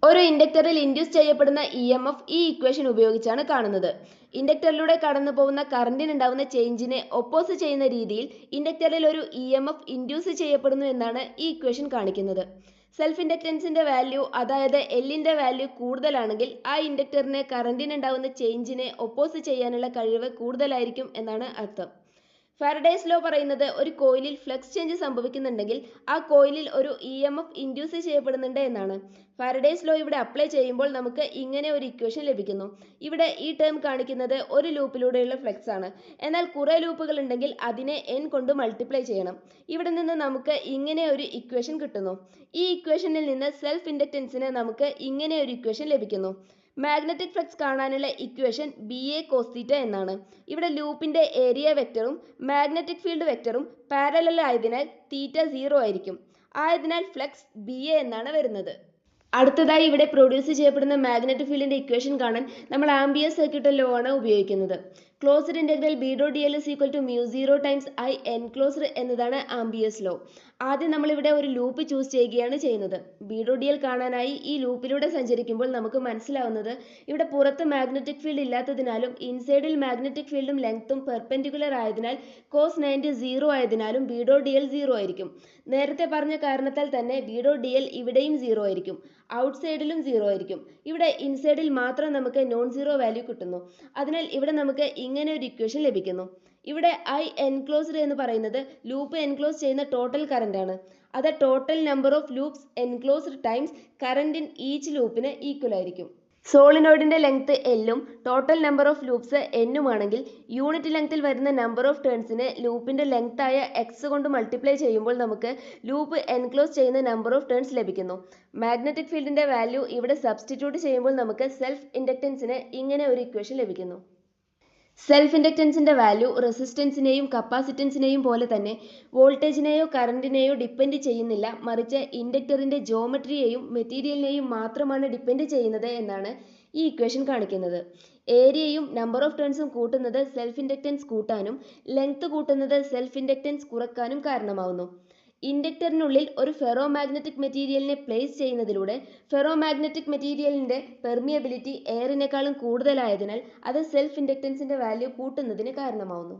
ഒരു ഇൻഡക്ടറിൽ ഇൻഡ്യൂസ് ചെയ്യപ്പെടുന്ന EMF ഈ ഇക്വേഷൻ ഉപയോഗിച്ചാണ് കാണുന്നത്. ഇൻഡക്ടറിലൂടെ കടന്നു പോകുന്ന കറന്റിനുണ്ടാവുന്ന ചേഞ്ചിനെ ഒപ്പോസ് ചെയ്യുന്ന രീതിയിൽ ഇൻഡക്ടറിൽ ഒരു EMF ഇൻഡ്യൂസ് ചെയ്യപ്പെടുന്നു എന്നാണ് ഈ ഇക്വേഷൻ കാണിക്കുന്നത്. സെൽഫ് ഇൻഡക്റ്റൻസിന്റെ വാല്യൂ, അതായത് എല്ലിന്റെ വാല്യൂ കൂടുതലാണെങ്കിൽ ആ ഇൻഡക്ടറിനെ കറന്റിനുണ്ടാവുന്ന ചേഞ്ചിനെ ഒപ്പോസ് ചെയ്യാനുള്ള കഴിവ് കൂടുതലായിരിക്കും എന്നാണ് അർത്ഥം. ഫാരഡേസ് ലോ പറയുന്നത് ഒരു കോയിലിൽ ഫ്ലക്സ് ചേഞ്ച് സംഭവിക്കുന്നുണ്ടെങ്കിൽ ആ കോയിലിൽ ഒരു EMF ഇൻഡ്യൂസ് ചെയ്യപ്പെടുന്നുണ്ട് എന്നാണ്. ഫാരഡേസ് ലോ ഇവിടെ അപ്ലൈ ചെയ്യുമ്പോൾ നമുക്ക് ഇങ്ങനെ ഒരു ഇക്വേഷൻ ലഭിക്കുന്നു. ഇവിടെ ഈ ടേം കാണിക്കുന്നത് ഒരു ലൂപ്പിലൂടെയുള്ള ഫ്ലക്സ് ആണ്. എന്നാൽ കുറേ ലൂപ്പുകൾ ഉണ്ടെങ്കിൽ അതിനെ n കൊണ്ട് മൾട്ടിപ്ലൈ ചെയ്യണം. ഇവിടെ നിന്ന് നമുക്ക് ഇങ്ങനെ ഒരു ഇക്വേഷൻ കിട്ടുന്നു. ഈ ഇക്വേഷനിൽ നിന്ന് സെൽഫ് ഇൻഡക്റ്റൻസിന് നമുക്ക് ഇങ്ങനെ ഒരു ഇക്വേഷൻ ലഭിക്കുന്നു. മാഗ്നറ്റിക് ഫ്ലക്സ് കാണാനുള്ള ഇക്വേഷൻ BA cos θ എന്നാണ്. ഇവിടെ ലൂപ്പിന്റെ ഏരിയ വെക്ടറും മാഗ്നറ്റിക് ഫീൽഡ് വെക്ടറും പാരലൽ ആയതിനാൽ θ 0 ആയിരിക്കും. ആയതിനാൽ ഫ്ലക്സ് BA എന്നാണ് വരുന്നത്. അടുത്തതായി ഇവിടെ പ്രൊഡ്യൂസ് ചെയ്യപ്പെടുന്ന മാഗ്നറ്റിക് ഫീൽഡിന്റെ ഇക്വേഷൻ കാണാൻ നമ്മൾ ആംബിയർ സർക്യൂട്ടൽ ലോ ആണ് ഉപയോഗിക്കുന്നത്. Closed integral B dot dl is equal to mu0 times I enclosed എന്നതാണ് ആംബിയേഴ്സ് ലോ. ആദ്യം നമ്മൾ ഇവിടെ ഒരു ലൂപ്പ് ചൂസ് ചെയ്യുകയാണ് ചെയ്യുന്നത്. B dot dl കാണാനായി ഈ ലൂപ്പിലൂടെ സഞ്ചരിക്കുമ്പോൾ നമുക്ക് മനസ്സിലാവുന്നത് ഇവിടെ പുറത്ത് മാഗ്നറ്റിക് ഫീൽഡ് ഇല്ലാത്തതിനാലും ഇൻസൈഡിൽ മാഗ്നറ്റിക് ഫീൽഡും ലെങ്ത്തും പെർപെൻഡിക്കുലർ ആയതിനാൽ cos 90 0 ആയതിനാലും B dot dl 0 ആയിരിക്കും. നേരത്തെ പറഞ്ഞ കാരണത്താൽ തന്നെ B dot dl ഇവിടെയും 0 ആയിരിക്കും. ഔട്ട്സൈഡിലും 0 ആയിരിക്കും. ഇവിടെ ഇൻസൈഡിൽ മാത്രം നമുക്ക് നോൺ സീറോ വാല്യൂ കിട്ടുന്നു. അതിനാൽ ഇവിടെ നമുക്ക് ഇങ്ങനെ ഒരു ഇക്വേഷൻ ലഭിക്കുന്നു. ഇവിടെ I enclosed എന്ന് പറയുന്നത് ലൂപ്പ് എൻക്ലോസ് ചെയ്യുന്ന ടോട്ടൽ കറന്റ് ആണ്. അത് total number of loops enclosed times current in each ലൂപ്പിന് ഈക്വൽ ആയിരിക്കും. സോളിനോയിഡിന്റെ ലെങ്ത് L-ഉം ടോട്ടൽ നമ്പർ ഓഫ് ലൂപ്സ് N-ഉം ആണെങ്കിൽ യൂണിറ്റ് ലെങ്ത്തിൽ വരുന്ന നമ്പർ ഓഫ് ടേൺസിനെ ലൂപ്പിന്റെ ലെങ്ത് ആയ X കൊണ്ട് മൾട്ടിപ്ലൈ ചെയ്യുമ്പോൾ നമുക്ക് ലൂപ്പ് എൻക്ലോസ് ചെയ്യുന്ന നമ്പർ ഓഫ് ടേൺസ് ലഭിക്കുന്നു. മാഗ്നറ്റിക് ഫീൽഡിന്റെ വാല്യൂ ഇവിടെ സബ്സ്റ്റിറ്റ്യൂട്ട് ചെയ്യുമ്പോൾ നമുക്ക് സെൽഫ് ഇൻഡക്റ്റൻസിന് ഇങ്ങനെ ഒരു ഇക്വേഷൻ ലഭിക്കുന്നു. സെൽഫ് ഇൻഡക്റ്റൻസിന്റെ വാല്യൂ റെസിസ്റ്റൻസിനെയും കപ്പാസിറ്റൻസിനെയും പോലെ തന്നെ വോൾട്ടേജിനെയോ കറന്റിനെയോ ഡിപ്പെൻഡ് ചെയ്യുന്നില്ല, മറിച്ച് ഇൻഡക്ടറിന്റെ ജോമെട്രിയെയും മെറ്റീരിയലിനെയും മാത്രമാണ് ഡിപ്പെൻഡ് ചെയ്യുന്നത് എന്നാണ് ഈ ഇക്വേഷൻ കാണിക്കുന്നത്. ഏരിയയും നമ്പർ ഓഫ് ടേൺസും കൂട്ടുന്നത് സെൽഫ് ഇൻഡക്റ്റൻസ് കൂട്ടാനും ലെങ്ത് കൂട്ടുന്നത് സെൽഫ് ഇൻഡക്റ്റൻസ് കുറക്കാനും കാരണമാവുന്നു. ഇൻഡക്ടറിനുള്ളിൽ ഒരു ഫെറോ മാഗ്നറ്റിക് മെറ്റീരിയലിനെ പ്ലേസ് ചെയ്യുന്നതിലൂടെ ഫെറോ മാഗ്നറ്റിക് മെറ്റീരിയലിന്റെ പെർമിയബിലിറ്റി എയറിനേക്കാളും കൂടുതലായതിനാൽ അത് സെൽഫ് ഇൻഡക്റ്റൻസിന്റെ വാല്യൂ കൂട്ടുന്നതിന് കാരണമാവുന്നു.